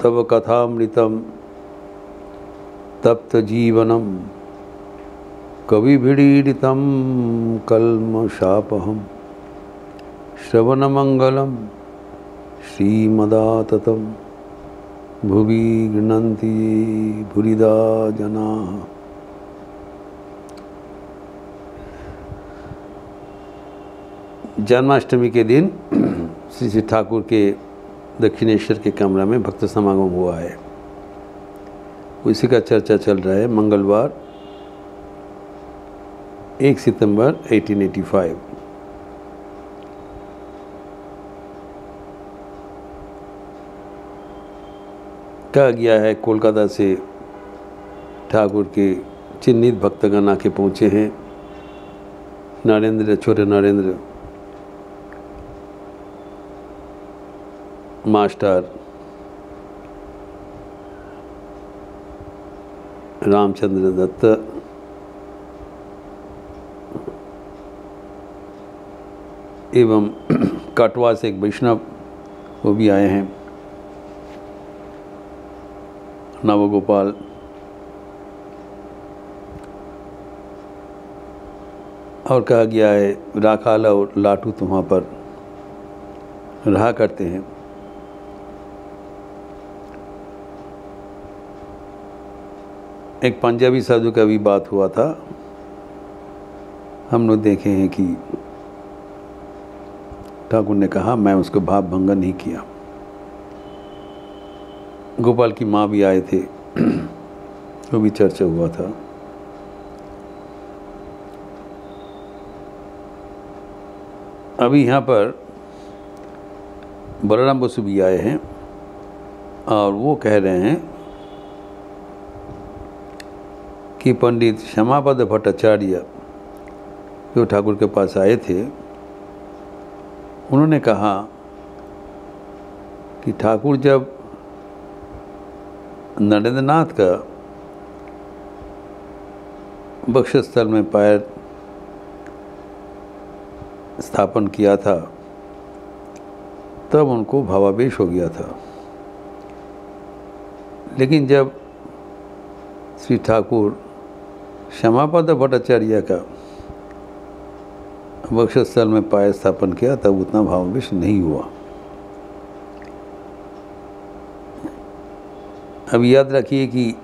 तव कथामृतं तप्त जीवनम कविभिरीडितं कल्मषापहं श्रवणमंगलम श्रीमदाततं भुवि गृह्णन्ति भूरिदा जनाः। जन्माष्टमी के दिन श्री श्री ठाकुर के दक्षिणेश्वर के कमरा में भक्त समागम हुआ है। उसी का चर्चा चल रहा है। मंगलवार 1 सितंबर 1885। कहा गया है कोलकाता से ठाकुर के चिन्हित भक्तगण आके पहुँचे हैं। नरेंद्र, छोटे नरेंद्र मास्टर, रामचंद्र दत्त, एवं कटवा से एक वैष्णव वो भी आए हैं, नवगोपाल। और कहा गया है राखाल और लाटू तो वहाँ पर रहा करते हैं। एक पंजाबी साधु का भी बात हुआ था। हम लोग देखे हैं कि ठाकुर ने कहा मैं उसको भाव भंग नहीं किया। गोपाल की माँ भी आए थे, वो भी चर्चा हुआ था। अभी यहाँ पर बलराम बसु भी आए हैं और वो कह रहे हैं कि पंडित श्यामापद भट्टाचार्य जो ठाकुर के पास आए थे, उन्होंने कहा कि ठाकुर जब नरेंद्रनाथ का बक्षस्थल में पैर स्थापन किया था तब उनको भावावेश हो गया था, लेकिन जब श्री ठाकुर श्यामापद भट्टाचार्य का वक्षस्थल में पाय स्थापन किया तब उतना भावावेश नहीं हुआ। अब याद रखिए कि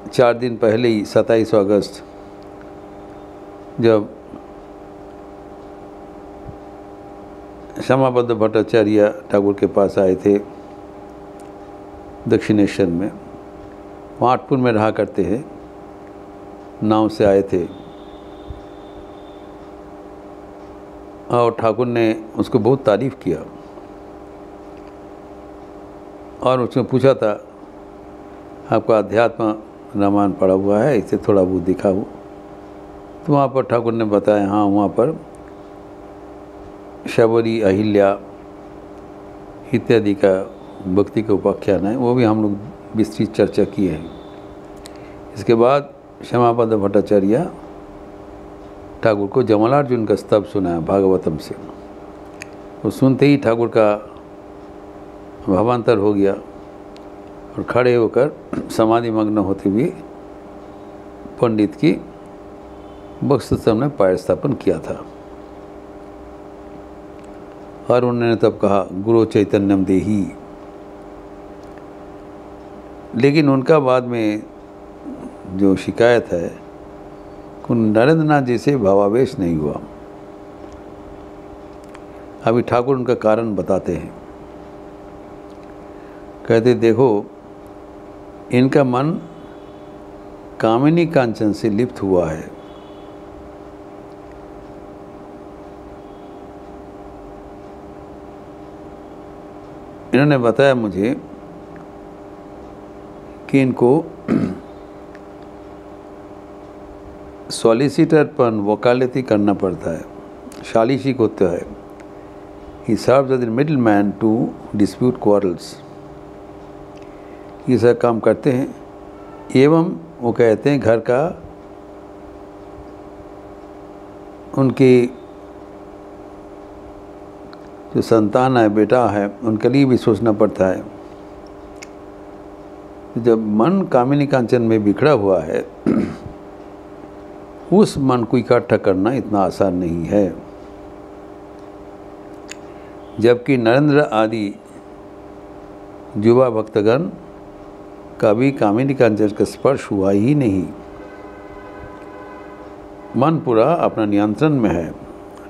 4 दिन पहले ही 27 अगस्त जब श्यामापद भट्टाचार्य ठाकुर के पास आए थे दक्षिणेश्वर में, वहाँ आठपुर में रहा करते हैं, नाव से आए थे और ठाकुर ने उसको बहुत तारीफ़ किया और उसने पूछा था आपका अध्यात्म रामायण पढ़ा हुआ है, इसे थोड़ा बहुत दिखाओ। तो वहाँ पर ठाकुर ने बताया हाँ वहाँ पर शबरी, अहिल्या इत्यादि का भक्ति के उपाख्यान है, वो भी हम लोग विस्तृत चर्चा किए हैं। इसके बाद श्यामापद भट्टाचार्य ठाकुर को जमलार्जुन का स्तव सुनाया भागवतम से। वो सुनते ही ठाकुर का भावांतर हो गया और खड़े होकर समाधि मग्न होते हुए पंडित की वक्षस्थल में पैर स्थापन किया था और उन्होंने तब कहा गुरु चैतन्यम देही। लेकिन उनका बाद में जो शिकायत है कि नरेंद्रनाथ जी से भावावेश नहीं हुआ। अभी ठाकुर उनका कारण बताते हैं। कहते देखो इनका मन कामिनी कांचन से लिप्त हुआ है। इन्होंने बताया मुझे कि इनको सॉलिसिटरपन वकालती करना पड़ता है, शालिशी होता है। He serves as a middle man to dispute quarrels. ये सब काम करते हैं एवं वो कहते हैं घर का उनकी जो संतान है, बेटा है, उनके लिए भी सोचना पड़ता है। जब मन कामिनी कांचन में बिखरा हुआ है, उस मन को इकट्ठा करना इतना आसान नहीं है। जबकि नरेंद्र आदि युवा भक्तगण का भी कामिनी कांचन का स्पर्श हुआ ही नहीं। मन पूरा अपना नियंत्रण में है।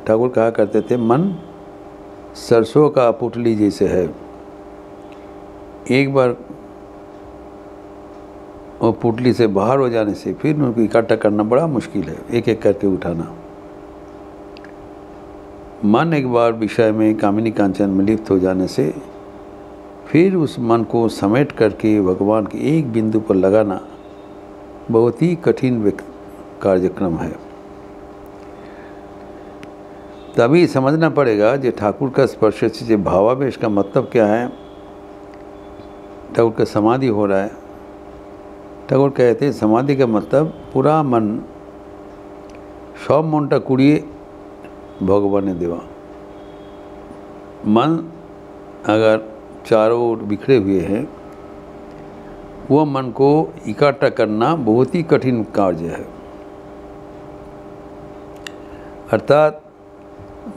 ठाकुर कहा करते थे, मन सरसों का पुतली जैसे है। एक बार वो पुतली से बाहर हो जाने से फिर उनको इकट्ठा करना बड़ा मुश्किल है, एक एक करके उठाना। मन एक बार विषय में कामिनी कांचन में लिप्त हो जाने से फिर उस मन को समेट करके भगवान के एक बिंदु पर लगाना बहुत ही कठिन कार्यक्रम है। तभी समझना पड़ेगा जो ठाकुर का स्पर्श से भावावेश का मतलब क्या है। ठाकुर का समाधि हो रहा है, ठाकुर कहते हैं समाधि का मतलब पूरा मन सब मनटा कुड़िए भगवान ने देवा। मन अगर चारों ओर बिखरे हुए हैं, वह मन को इकट्ठा करना बहुत ही कठिन कार्य है। अर्थात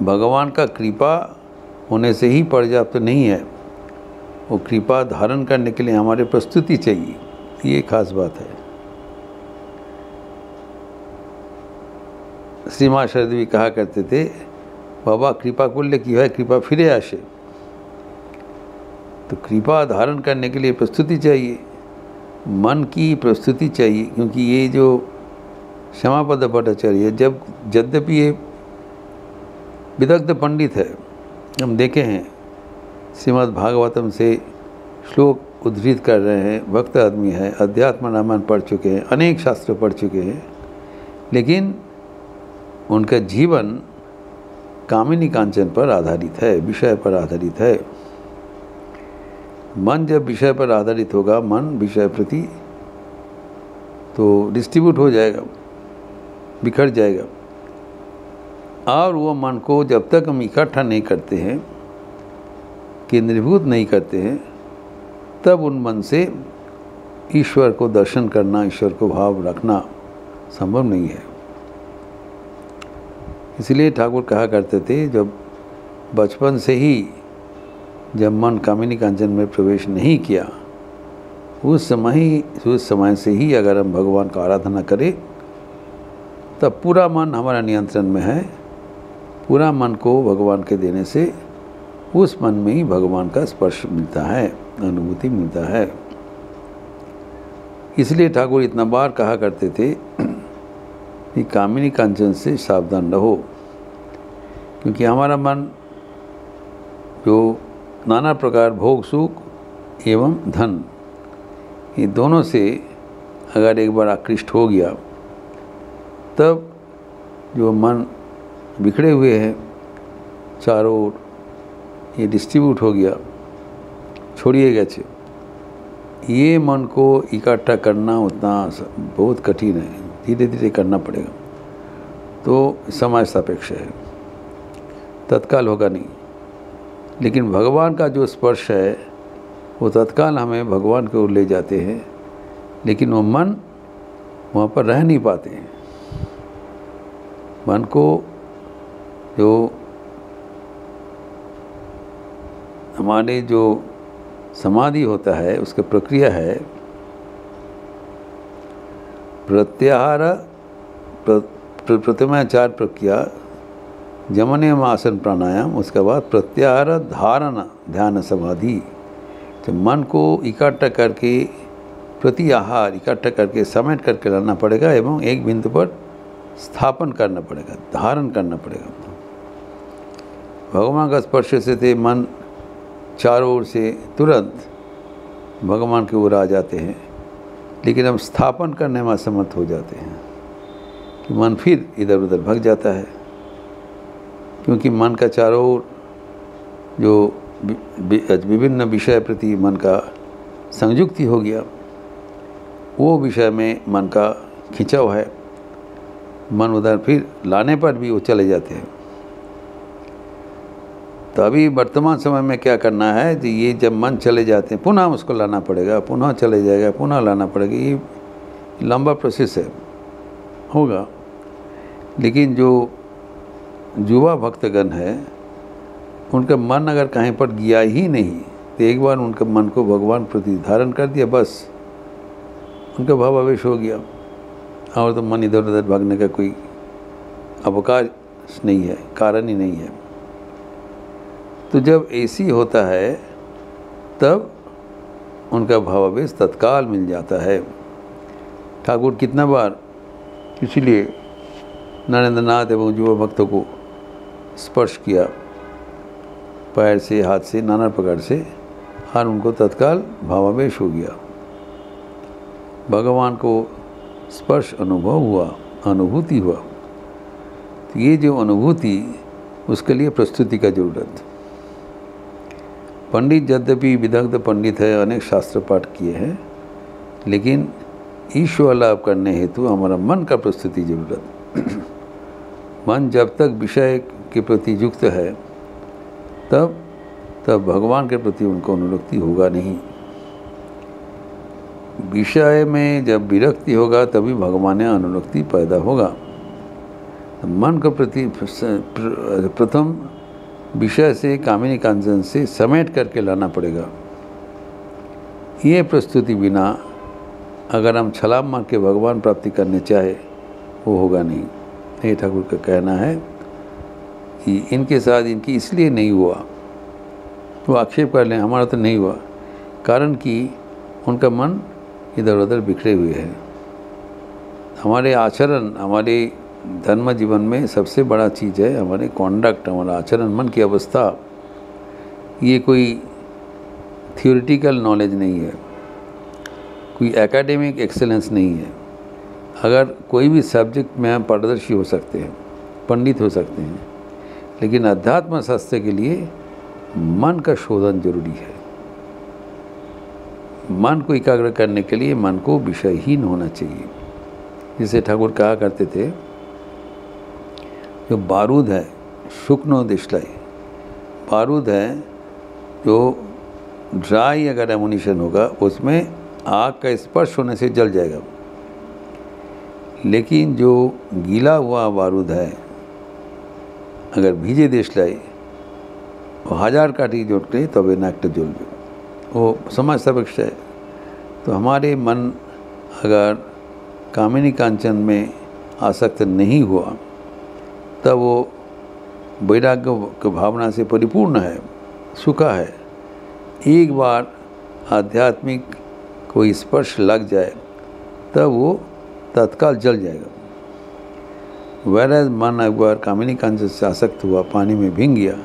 भगवान का कृपा होने से ही पर्याप्त नहीं है, वो कृपा धारण करने के लिए हमारे प्रस्तुति चाहिए। ये खास बात है। श्रीमान शरद भी कहा करते थे, बाबा कृपा करले की है, कृपा फिरे आशे। तो कृपा धारण करने के लिए प्रस्तुति चाहिए, मन की प्रस्तुति चाहिए। क्योंकि ये जो श्यामापद भट्टाचार्य जब यद्यपि ये विदग्ध पंडित है, हम देखे हैं श्रीमद् भागवतम से श्लोक उद्धृत कर रहे हैं, भक्त आदमी है, अध्यात्म रामायण पढ़ चुके हैं, अनेक शास्त्र पढ़ चुके हैं, लेकिन उनका जीवन कामिनी कांचन पर आधारित है, विषय पर आधारित है। मन जब विषय पर आधारित होगा, मन विषय प्रति तो डिस्ट्रीब्यूट हो जाएगा, बिखर जाएगा। और वो मन को जब तक हम इकट्ठा नहीं करते हैं, केंद्रीभूत नहीं करते हैं, तब उन मन से ईश्वर को दर्शन करना, ईश्वर को भाव रखना संभव नहीं है। इसलिए ठाकुर कहा करते थे, जब बचपन से ही जब मन कामिनी कांचन में प्रवेश नहीं किया, उस समय से ही अगर हम भगवान का आराधना करें, तब पूरा मन हमारा नियंत्रण में है। पूरा मन को भगवान के देने से उस मन में ही भगवान का स्पर्श मिलता है, अनुभूति मिलता है। इसलिए ठाकुर इतना बार कहा करते थे कि कामिनी कांचन से सावधान रहो, क्योंकि हमारा मन जो नाना प्रकार भोग सुख एवं धन, ये दोनों से अगर एक बार आकृष्ट हो गया, तब जो मन बिखरे हुए हैं चारों ओर, ये डिस्ट्रीब्यूट हो गया, छोड़िए गए, ये मन को इकट्ठा करना उतना बहुत कठिन है, धीरे धीरे करना पड़ेगा। तो समय सापेक्ष है, तत्काल होगा नहीं। लेकिन भगवान का जो स्पर्श है वो तत्काल हमें भगवान की ओर ले जाते हैं, लेकिन वो मन वहाँ पर रह नहीं पाते हैं। मन को जो हमारे जो समाधि होता है, उसका प्रक्रिया है प्रत्याहार प्रतिमाचार प्रक्रिया, जमन एवं आसन प्राणायाम, उसके बाद प्रत्याहार धारणा ध्यान समाधि। तो मन को इकट्ठा करके प्रति आहार इकट्ठा करके समेट करके लाना पड़ेगा एवं एक बिंदु पर स्थापन करना पड़ेगा, धारण करना पड़ेगा। भगवान का स्पर्श से थे मन चारों ओर से तुरंत भगवान की ओर आ जाते हैं, लेकिन हम स्थापन करने में असमर्थ हो जाते हैं कि मन फिर इधर उधर भग जाता है। क्योंकि मन का चारों ओर जो विभिन्न विषय प्रति मन का संयुक्ति हो गया, वो विषय में मन का खिंचाव है, मन उधर फिर लाने पर भी वो चले जाते हैं। तो अभी वर्तमान समय में क्या करना है कि ये जब मन चले जाते हैं पुनः उसको लाना पड़ेगा, पुनः चले जाएगा, पुनः लाना पड़ेगा, ये लंबा प्रोसेस है, होगा। लेकिन जो युवा भक्तगण है उनका मन अगर कहीं पर गया ही नहीं तो एक बार उनके मन को भगवान प्रति धारण कर दिया, बस उनका भावावेश हो गया और तो मन इधर उधर भागने का कोई अवकाश नहीं है, कारण ही नहीं है। तो जब ऐसी होता है तब उनका भावावेश तत्काल मिल जाता है। ठाकुर कितना बार इसीलिए नरेंद्र नाथ एवं युवा भक्तों को स्पर्श किया पैर से, हाथ से, नाना प्रकार से, और उनको तत्काल भावावेश हो गया, भगवान को स्पर्श अनुभव हुआ, अनुभूति हुआ। तो ये जो अनुभूति, उसके लिए प्रस्तुति का जरूरत। पंडित यद्यपि विदग्ध पंडित है, अनेक शास्त्र पाठ किए हैं, लेकिन ईश्वर लाभ करने हेतु हमारा मन का प्रस्तुति जरूरत। मन जब तक विषय के प्रति युक्त है तब भगवान के प्रति उनको अनुरक्ति होगा नहीं। विषय में जब विरक्ति होगा तभी भगवान में अनुरक्ति पैदा होगा। मन के प्रति प्रथम विषय से, कामिनी कांचन से समेट करके लाना पड़ेगा। ये प्रस्तुति बिना अगर हम छलांग मार के भगवान प्राप्ति करने चाहे वो होगा नहीं। ये ठाकुर का कहना है कि इनके साथ इनकी इसलिए नहीं हुआ, वो आक्षेप कर लें हमारा तो नहीं हुआ, कारण कि उनका मन इधर उधर बिखरे हुए है। हमारे आचरण, हमारे धर्म जीवन में सबसे बड़ा चीज़ है हमारे कॉन्डक्ट, हमारा आचरण, मन की अवस्था। ये कोई थियोरिटिकल नॉलेज नहीं है, कोई एकेडमिक एक्सेलेंस नहीं है। अगर कोई भी सब्जेक्ट में हम पारदर्शी हो सकते हैं, पंडित हो सकते हैं, लेकिन अध्यात्म शास्त्र के लिए मन का शोधन जरूरी है। मन को एकाग्र करने के लिए मन को विषयहीन होना चाहिए। जिसे ठाकुर कहा करते थे, जो बारूद है शुक्नो दिशलाई, बारूद है जो ड्राई अगर एमुनिशन होगा उसमें आग का स्पर्श होने से जल जाएगा, लेकिन जो गीला हुआ बारूद है अगर भीजे देशलाई वो 1000 काठी जोड़ते तब नाकटे জ্বলবে, वो समाज सापेक्ष है। तो हमारे मन अगर कामिनी कांचन में आसक्त नहीं हुआ तब वो वैराग्य की भावना से परिपूर्ण है, सूखा है। एक बार आध्यात्मिक कोई स्पर्श लग जाए तब वो तत्काल जल जाएगा। वैराज मन एक बार कामिनी कांचन से आसक्त हुआ, पानी में भीग गया,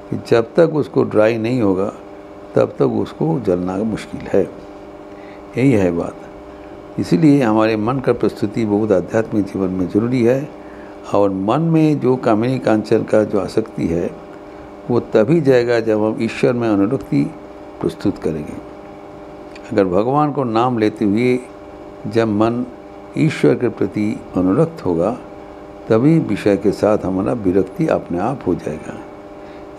कि जब तक उसको ड्राई नहीं होगा तब तक उसको जलना मुश्किल है। यही है बात। इसीलिए हमारे मन का प्रस्तुति बहुत आध्यात्मिक जीवन में ज़रूरी है। और मन में जो कामिनी कांचन का जो आसक्ति है वो तभी जाएगा जब हम ईश्वर में अनुरक्ति प्रस्तुत करेंगे। अगर भगवान को नाम लेते हुए जब मन ईश्वर के प्रति अनुरक्त होगा तभी विषय के साथ हमारा विरक्ति अपने आप हो जाएगा।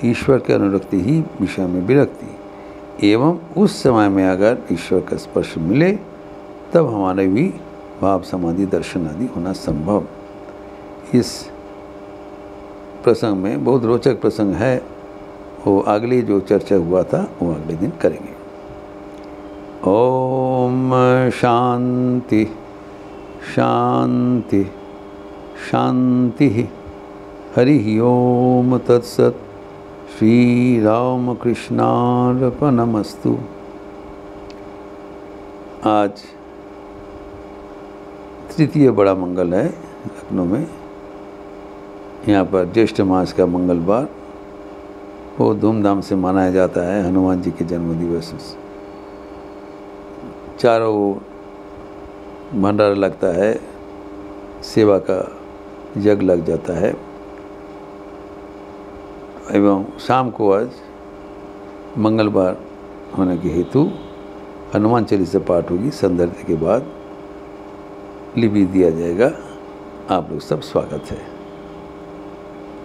ईश्वर के अनुरक्ति ही विषय में विरक्ति। एवं उस समय में अगर ईश्वर का स्पर्श मिले तब हमारे भी भाव समाधि दर्शन आदि होना संभव। इस प्रसंग में बहुत रोचक प्रसंग है, वो अगली जो चर्चा हुआ था वो अगले दिन करेंगे। ओम शांति शांति शांति। हरि ओम तत्सत। श्री राम कृष्णार्पणमस्तु। आज तृतीय बड़ा मंगल है लखनऊ में। यहाँ पर ज्येष्ठ मास का मंगलवार बहुत धूमधाम से मनाया जाता है हनुमान जी के जन्म दिवस। चारों ओर भंडारा लगता है, सेवा का यज्ञ लग जाता है। एवं शाम को आज मंगलवार होने के हेतु हनुमान चालीसा पाठ होगी। संध्या के बाद लिपि दिया जाएगा। आप लोग सब स्वागत है।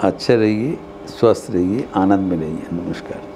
अच्छे रहिए, स्वस्थ रहिए, आनंद में रहिए। नमस्कार।